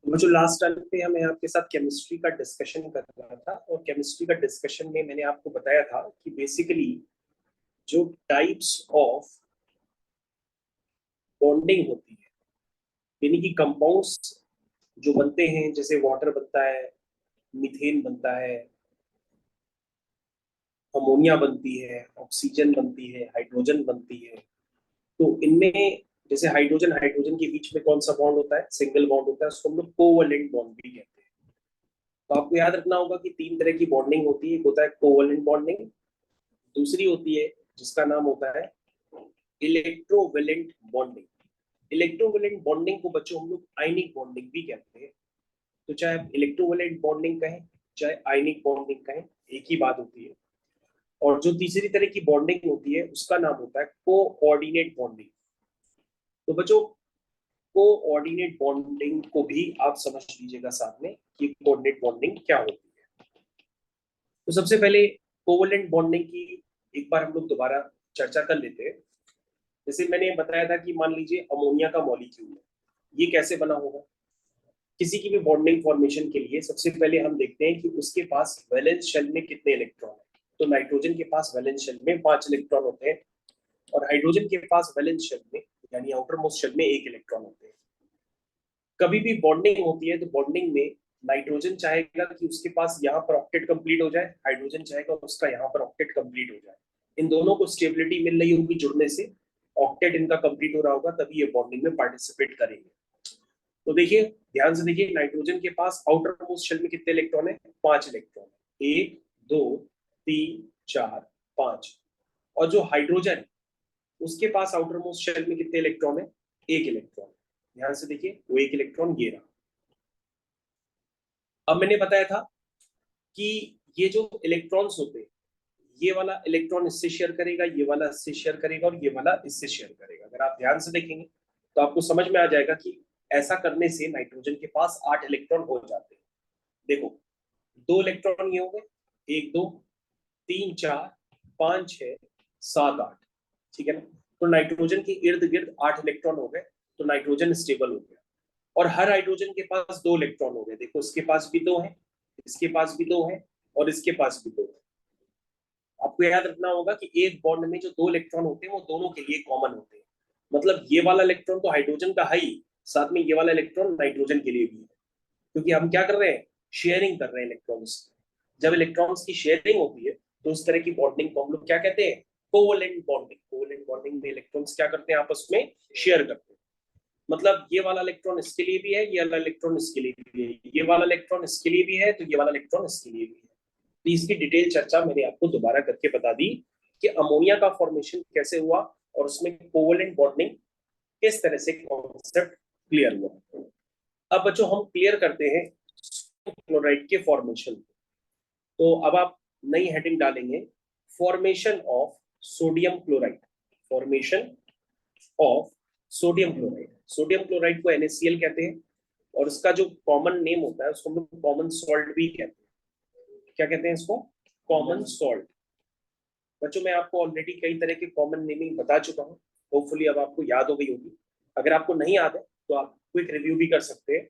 वो जो last time पे हमें आपके साथ केमिस्ट्री का डिस्कशन कर रहा था, और केमिस्ट्री का डिस्कशन में मैंने आपको बताया था कि बेसिकली जो टाइप्स ऑफ बॉन्डिंग होती है, यानी कि कंपाउंड्स जो बनते हैं, जैसे वाटर बनता है, मीथेन बनता है, अमोनिया बनती है, ऑक्सीजन बनती है, हाइड्रोजन बनती है। तो इनमें जैसे हाइड्रोजन हाइड्रोजन के बीच में कौन सा बॉन्ड होता है? सिंगल बॉन्ड होता है, उसको हम लोग कोवैलेंट बॉन्ड भी कहते हैं। तो आपको याद रखना होगा कि तीन तरह की बॉन्डिंग होती है। एक होता है कोवैलेंट बॉन्डिंग, दूसरी होती है जिसका नाम होता है इलेक्ट्रोवैलेंट बॉन्डिंग। इलेक्ट्रोवैलेंट बॉन्डिंग को बच्चों हम लोग आयनिक बॉन्डिंग भी कहते हैं। तो चाहे आप इलेक्ट्रोवैलेंट बॉन्डिंग कहें चाहे आयनिक बॉन्डिंग कहें, एक ही बात होती है। और जो तीसरी तरह की बॉन्डिंग होती है उसका नाम होता है कोऑर्डिनेट बॉन्डिंग। तो बच्चों, कोऑर्डिनेट बॉन्डिंग को भी आप समझ लीजिएगा साथ में कि कोऑर्डिनेट बॉन्डिंग क्या होती है। तो सबसे पहले कोवैलेंट बॉन्डिंग की एक बार हम लोग दोबारा चर्चा कर लेते हैं। जैसे मैंने बताया था कि मान लीजिए अमोनिया का मॉलिक्यूल है, ये कैसे बना होगा? किसी की भी बॉन्डिंग फॉर्मेशन के लिए सबसे पहले हम देखते हैं कि उसके पास वैलेंस शेल में कितने इलेक्ट्रॉन है। तो नाइट्रोजन के पास वैलेंस शेल में 5 इलेक्ट्रॉन होते हैं, और हाइड्रोजन के पास वैलेंस शेल में यानी आउटर मोस्ट शेल में 1 इलेक्ट्रॉन होते हैं। कभी भी बॉन्डिंग होती है तो बॉन्डिंग में नाइट्रोजन चाहेगा कि उसके पास यहाँ पर ऑक्टेट कंप्लीट हो जाए, हाइड्रोजन चाहेगा उसका यहाँ पर ऑक्टेट कंप्लीट हो जाए। इन दोनों को स्टेबिलिटी मिल रही होगी जुड़ने से, ऑक्टेट इनका कंप्लीट हो रहा होगा, तभी ये बॉन्डिंग में पार्टिसिपेट करेंगे। तो देखिए, ध्यान से देखिए, नाइट्रोजन के पास आउटर मोस्ट शेल में कितने इलेक्ट्रॉन है? 5 इलेक्ट्रॉन। 1 2 3 4 5। और जो हाइड्रोजन, उसके पास आउटर मोस्ट शेल में कितने इलेक्ट्रॉन है? 1 इलेक्ट्रॉन। ध्यान से देखिए, वो 1 इलेक्ट्रॉन ये रहा। अब मैंने बताया था कि ये जो इलेक्ट्रॉन्स होते हैं, ये वाला इलेक्ट्रॉन इससे शेयर करेगा, ये वाला इससे शेयर करेगा, और ये वाला इससे शेयर करेगा। अगर आप ध्यान से देखेंगे तो आपको समझ में आ जाएगा कि ऐसा करने से नाइट्रोजन के पास 8 इलेक्ट्रॉन हो जाते हैं। देखो, 2 इलेक्ट्रॉन ये हो गए, 1 2 3 4 5 6 7 8, ठीक है ना? तो नाइट्रोजन के इर्द गिर्द 8 इलेक्ट्रॉन हो गए, तो नाइट्रोजन स्टेबल हो गया। और हर हाइड्रोजन के पास 2 इलेक्ट्रॉन हो गए। देखो, इसके पास भी 2 है, इसके पास भी 2 है, और इसके पास भी 2 है। आपको याद रखना होगा कि एक बॉन्ड में जो 2 इलेक्ट्रॉन होते हैं वो दोनों के लिए कॉमन होते हैं। मतलब ये वाला इलेक्ट्रॉन तो हाइड्रोजन का है ही, साथ में ये वाला इलेक्ट्रॉन नाइट्रोजन के लिए भी है, क्योंकि हम क्या कर रहे हैं? शेयरिंग कर रहे हैं इलेक्ट्रॉन्स। जब इलेक्ट्रॉन्स की शेयरिंग होती है तो उस तरह की बॉन्डिंग को हम लोग क्या कहते हैं? Covalent bonding. कोवैलेंट बॉन्डिंग में इलेक्ट्रॉन्स क्या करते हैं? आपस में शेयर करते हैं। मतलब ये वाला इलेक्ट्रॉन इसके लिए भी है, ये वाला इलेक्ट्रॉन इसके लिए भी है, ये वाला इलेक्ट्रॉन इसके लिए भी है, तो ये वाला इलेक्ट्रॉन इसके लिए भी है। तो इसकी डिटेल चर्चा मैंने आपको दोबारा करके बता दी कि अमोनिया का फॉर्मेशन कैसे हुआ, और उसमें कोवैलेंट बॉन्डिंग किस तरह से कॉन्सेप्ट क्लियर हुआ। अब बच्चों, हम क्लियर करते हैं क्लोराइड के फॉर्मेशन। तो अब आप नई हेडिंग डालेंगे, formation of sodium chloride. Formation of sodium chloride. Sodium chloride को NaCl कहते हैं, और इसका जो कॉमन नेम होता है उसको हम लोग कॉमन सॉल्ट भी कहते हैं। क्या कहते हैं इसको? Common salt. बच्चों, मैं आपको ऑलरेडी कई तरह के कॉमन नेमिंग बता चुका हूँ, होपफुली अब आपको याद हो गई होगी। अगर आपको नहीं याद है तो आप क्विक रिव्यू भी कर सकते हैं।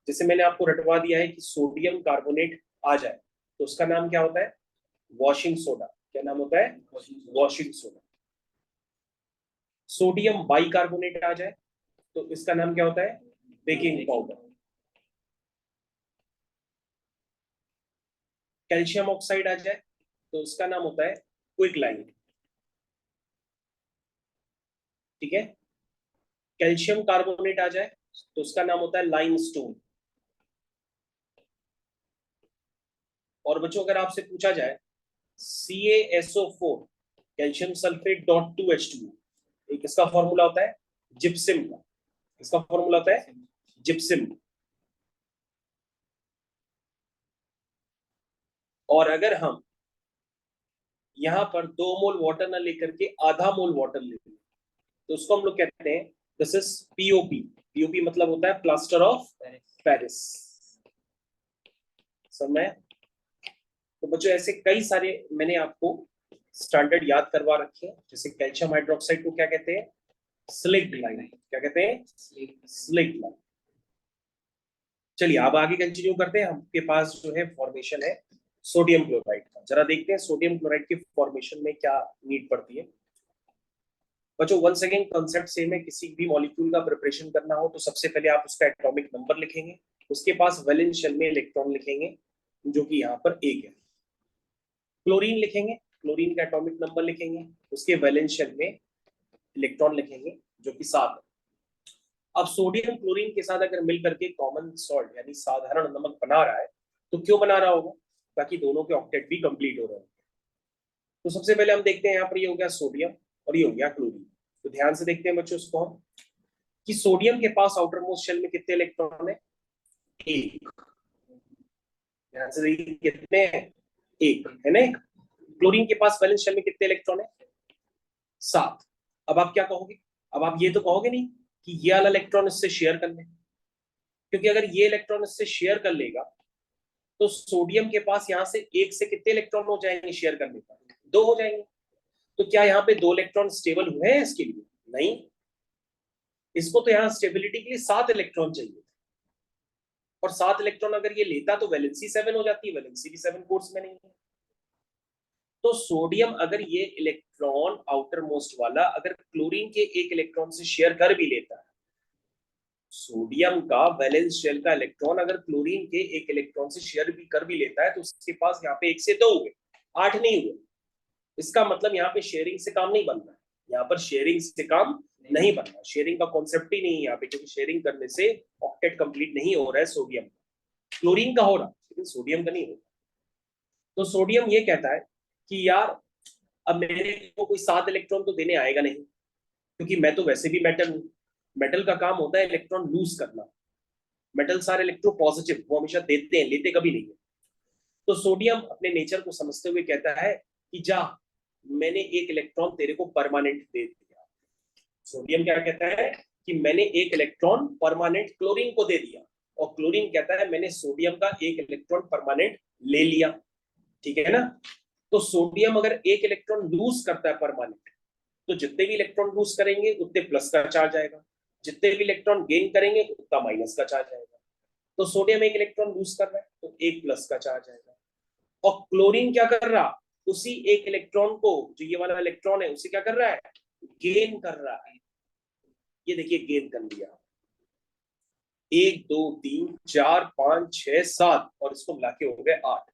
जैसे मैंने आपको रटवा दिया है कि सोडियम कार्बोनेट आ जाए तो उसका नाम क्या होता है? Washing soda. क्या नाम होता है? Washing soda. सोडियम बाइकार्बोनेट आ जाए तो इसका नाम क्या होता है? Baking powder. कैल्शियम ऑक्साइड आ जाए तो उसका नाम होता है क्विकलाइन। ठीक है? कैल्शियम कार्बोनेट आ जाए तो उसका नाम होता है लाइमस्टोन। और बच्चों, अगर आपसे पूछा जाए CaSO4 calcium sulphate dot 2H2, एक इसका फॉर्मूला होता है जिप्सिम का। इसका फॉर्मूला होता है जिप्सिम। और अगर हम यहां पर 2 मोल वाटर ना लेकर के आधा मोल वाटर लेते हैं तो उसको हम लोग कहते हैं दिस इज POP। POP मतलब होता है प्लास्टर ऑफ पेरिस। समय। तो बच्चों, ऐसे कई सारे मैंने आपको स्टैंडर्ड याद करवा रखे हैं। जैसे कैल्शियम हाइड्रोक्साइड को क्या कहते हैं? स्लिक्ड लाइन। क्या कहते हैं? स्लिक्ड लाइन। चलिए अब आगे कंटिन्यू करते हैं। हमके पास जो है फॉर्मेशन है सोडियम क्लोराइड का। जरा देखते हैं सोडियम क्लोराइड के फॉर्मेशन में क्या नीड पड़ती है। बच्चों वन सेकेंड, कंसेप्ट सेम है। किसी भी मॉलिक्यूल का प्रिपरेशन करना हो तो सबसे पहले आप उसका एटॉमिक नंबर लिखेंगे, उसके पास वैलेंस शेल में इलेक्ट्रॉन लिखेंगे जो कि यहाँ पर एक है। क्लोरीन लिखेंगे, क्लोरीन का एटॉमिक नंबर लिखेंगे, उसके वैलेंस शेल में इलेक्ट्रॉन लिखेंगे जो कि 7 है। अब सोडियम क्लोरीन के साथ अगर मिल करके कॉमन सॉल्ट यानी साधारण नमक बना रहा है तो क्यों बना रहा होगा? ताकि दोनों के ऑक्टेट भी कंप्लीट हो रहे हैं। तो सबसे पहले हम देखते हैं यहाँ पर ये हो गया सोडियम और ये हो गया क्लोरीन। तो ध्यान से देखते हैं बच्चों उसको हम कि सोडियम के पास आउटर मोस्ट शेल में कितने इलेक्ट्रॉन है? एक। ध्यान से देखिए कितने हैं? एक है ना। क्लोरीन के पास वैलेंस शेल में कितने इलेक्ट्रॉन है? 7। अब आप क्या कहोगे? अब आप ये तो कहोगे नहीं कि ये वाला इलेक्ट्रॉन इससे शेयर कर ले, क्योंकि अगर ये इलेक्ट्रॉन इससे शेयर कर लेगा तो सोडियम के पास यहां से एक से कितने इलेक्ट्रॉन हो जाएंगे शेयर करने पर? 2 हो जाएंगे। तो क्या यहाँ पे 2 इलेक्ट्रॉन स्टेबल हुए हैं इसके लिए? नहीं। इसको तो यहाँ स्टेबिलिटी के लिए 7 इलेक्ट्रॉन चाहिए, और 7 इलेक्ट्रॉन अगर ये लेता तो वैलेंसी 7 हो जाती है। वैलेंसी भी 7 कोर्स में नहीं है। तो सोडियम अगर ये इलेक्ट्रॉन आउटर मोस्ट वाला अगर क्लोरीन के एक इलेक्ट्रॉन से शेयर कर भी लेता है, सोडियम का वैलेंस शेल का इलेक्ट्रॉन अगर क्लोरीन के एक इलेक्ट्रॉन से शेयर भी कर भी लेता है तो उसके पास यहाँ पे 1 से 2 हुए, 8 नहीं हुए। इसका मतलब यहाँ पे शेयरिंग से काम नहीं बन रहा है। यहाँ पर शेयरिंग से काम नहीं बन रहा, शेयरिंग का कॉन्सेप्ट ही नहीं है यहाँ पे, क्योंकि शेयरिंग करने से ऑक्टेट कंप्लीट नहीं हो रहा है सोडियम। क्लोरीन का हो रहा लेकिन सोडियम का नहीं हो रहा। तो सोडियम ये कहता है कि यार अब मेरे को कोई 7 इलेक्ट्रॉन तो देने आएगा नहीं, क्योंकि मैं तो वैसे भी मेटल हूं। मेटल का काम होता है इलेक्ट्रॉन लूज करना। मेटल सारे इलेक्ट्रो पॉजिटिव, वो हमेशा देते हैं, लेते कभी नहीं है। तो सोडियम अपने नेचर को समझते हुए कहता है कि जा, मैंने एक इलेक्ट्रॉन तेरे को परमानेंट दे दिया। सोडियम क्या कहता है कि मैंने एक इलेक्ट्रॉन परमानेंट क्लोरीन को दे दिया, और क्लोरीन कहता है मैंने सोडियम का एक इलेक्ट्रॉन परमानेंट ले लिया। ठीक है ना। तो सोडियम अगर एक इलेक्ट्रॉन लूज करता है परमानेंट, तो जितने भी इलेक्ट्रॉन लूज करेंगे उतने प्लस का चार्ज आएगा, जितने भी इलेक्ट्रॉन गेन करेंगे उतना माइनस का चार्ज आएगा। तो सोडियम एक इलेक्ट्रॉन लूज कर रहा है तो एक प्लस का चार्ज आएगा। और क्लोरीन क्या कर रहा? उसी एक इलेक्ट्रॉन को, जो ये वाला इलेक्ट्रॉन है, उसे क्या कर रहा है? गेन कर रहा है। ये देखिए गेन कर लिया, 1 2 3 4 5 6 7, और इसको मिला के हो गए 8।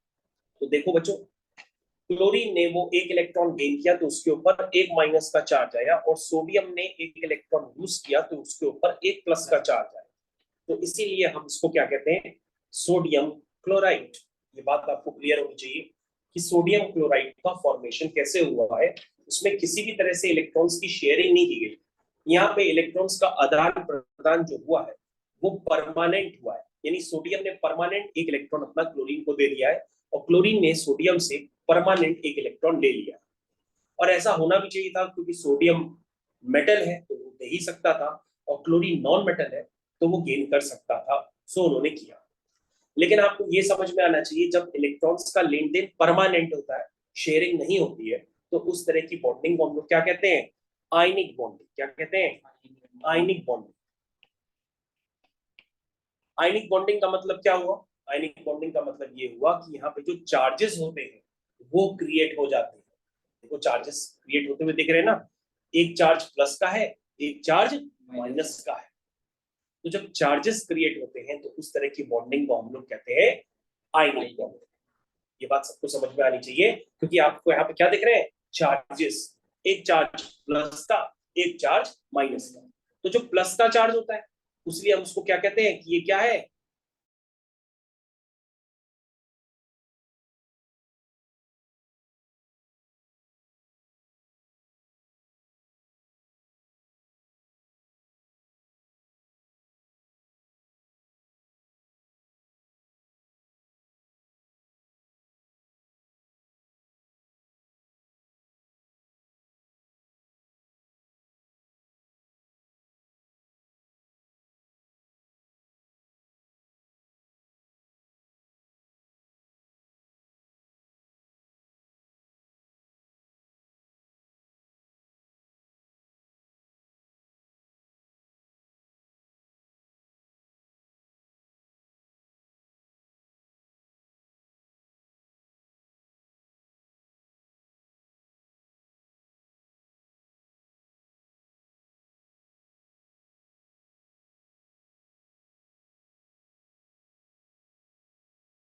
तो देखो बच्चों, क्लोरीन ने वो एक इलेक्ट्रॉन गेन किया तो उसके ऊपर एक माइनस का चार्ज आया, और सोडियम ने एक इलेक्ट्रॉन लूज किया तो उसके ऊपर एक प्लस का चार्ज आया। तो इसीलिए हम इसको क्या कहते हैं? Sodium chloride. ये बात आपको क्लियर होनी चाहिए कि सोडियम क्लोराइड का फॉर्मेशन कैसे हुआ है। उसमें किसी भी तरह से इलेक्ट्रॉन्स की शेयरिंग नहीं की गई। यहाँ पे इलेक्ट्रॉन्स का आदान प्रदान जो हुआ है वो परमानेंट हुआ है, यानी सोडियम ने परमानेंट एक इलेक्ट्रॉन अपना क्लोरीन को दे दिया है, और क्लोरीन ने सोडियम से परमानेंट एक इलेक्ट्रॉन ले लिया। और ऐसा होना भी चाहिए था, क्योंकि सोडियम मेटल है तो वो दे ही सकता था, और क्लोरीन नॉन मेटल है तो वो गेन कर सकता था। सो उन्होंने किया। लेकिन आपको ये समझ में आना चाहिए, जब इलेक्ट्रॉन्स का लेन देन परमानेंट होता है, शेयरिंग नहीं होती है, तो उस तरह की बॉन्डिंग को हम लोग क्या कहते हैं? Ionic bonding. क्या कहते हैं? Ionic bonding. आयनिक बॉन्डिंग का मतलब क्या हुआ? आयनिक बॉन्डिंग का मतलब ये हुआ कि यहाँ पे जो चार्जेस होते हैं वो क्रिएट हो जाते हैं। देखो चार्जेस क्रिएट होते हुए दिख रहे हैं ना, एक चार्ज प्लस का है, एक चार्ज माइनस का है। तो जब चार्जेस क्रिएट होते हैं तो उस तरह की बॉन्डिंग को हम लोग कहते हैं आयनिक बॉन्डिंग। ये बात सबको समझ में आनी चाहिए, क्योंकि आपको यहाँ पे क्या दिख रहे हैं? चार्जेस। एक चार्ज प्लस का, एक चार्ज माइनस का। तो जो प्लस का चार्ज होता है, उसलिए हम उसको क्या कहते हैं कि ये क्या है?